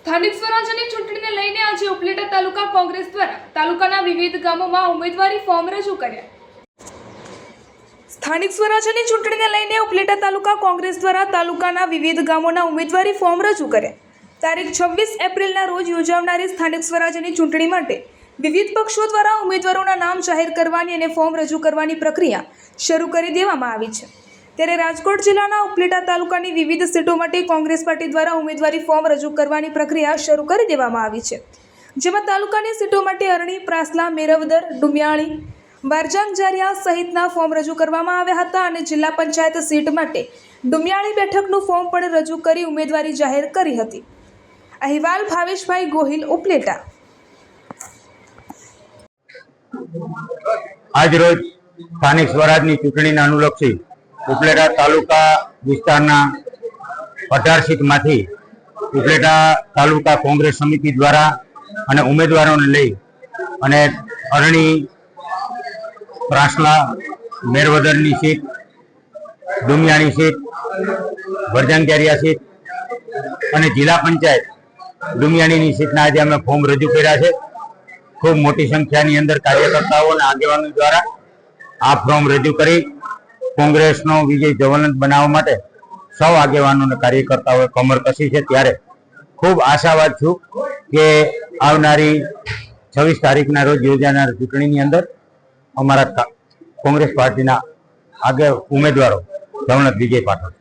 સ્થાનિક સ્વરાજ્યની ચૂંટણીને લઈને આજે ઉપલેટા તાલુકા કોંગ્રેસ દ્વારા તાલુકાના વિવિધ ગામોમાં ઉમેદવારી ફોર્મ રજૂ કર્યા। સ્થાનિક સ્વરાજ્યની ચૂંટણીને લઈને ઉપલેટા તાલુકા કોંગ્રેસ દ્વારા તાલુકાના વિવિધ ગામોના ઉમેદવારી ફોર્મ રજૂ કર્યા। તારીખ 26 એપ્રિલના રોજ યોજાનારી સ્થાનિક સ્વરાજ્યની ચૂંટણી માટે વિવિધ પક્ષો દ્વારા ઉમેદવારોના નામ જાહેર કરવાની અને ફોર્મ રજૂ કરવાની પ્રક્રિયા શરૂ કરી દેવામાં આવી છે। ત્યારે રાજકોટ જિલ્લાના ઉપલેટા તાલુકાની વિવિધ સીટો માટે કોંગ્રેસ પાર્ટી દ્વારા ઉમેદવારી ફોર્મ રજૂ કરવાની પ્રક્રિયા શરૂ કરી દેવામાં આવી છે, જેમાં તાલુકાની સીટો માટે અરણી, પ્રાસલા, મેરવદર, ડુમિયાળી, વારજાંગ જારિયા સહિતના ફોર્મ રજૂ કરવામાં આવ્યા હતા અને જિલ્લા પંચાયત સીટ માટે ડુમિયાળી બેઠકનું ફોર્મ પણ રજૂ કરી ઉમેદવારી જાહેર કરી હતી। અહેવાલ ભાવેશભાઈ ગોહિલ, ઉપલેટા। આજ રોજ સ્થાનિક સ્વરાજની ચૂંટણીને અનુલક્ષી ઉપલેટા તાલુકા વિસ્તારના 18 સીટમાંથી ઉપલેટા તાલુકા કોંગ્રેસ સમિતિ દ્વારા અને ઉમેદવારોને લઈ અને Arani, પ્રાસલા, મેરવદરની seat, Dumiyani seat, વરજાંગજારિયા seat અને જિલ્લા પંચાયત ડુમિયાણીની સીટના આજે અમે ફોર્મ રજૂ કર્યા છે। ખૂબ મોટી સંખ્યાની અંદર કાર્યકર્તાઓ અને આગેવાનો દ્વારા આ ફોર્મ રજૂ કરી કોંગ્રેસનો વિજય જ્વલંત બનાવવા માટે સૌ આગેવાનો અને કાર્યકર્તાઓએ કમર કસી છે। ત્યારે ખૂબ આશાવાદ છું કે આવનારી 26 તારીખના રોજ યોજાનાર ચૂંટણીની અંદર અમારા કોંગ્રેસ પાર્ટીના ઉમેદવારો જ્વલંત વિજય પાઠવશે।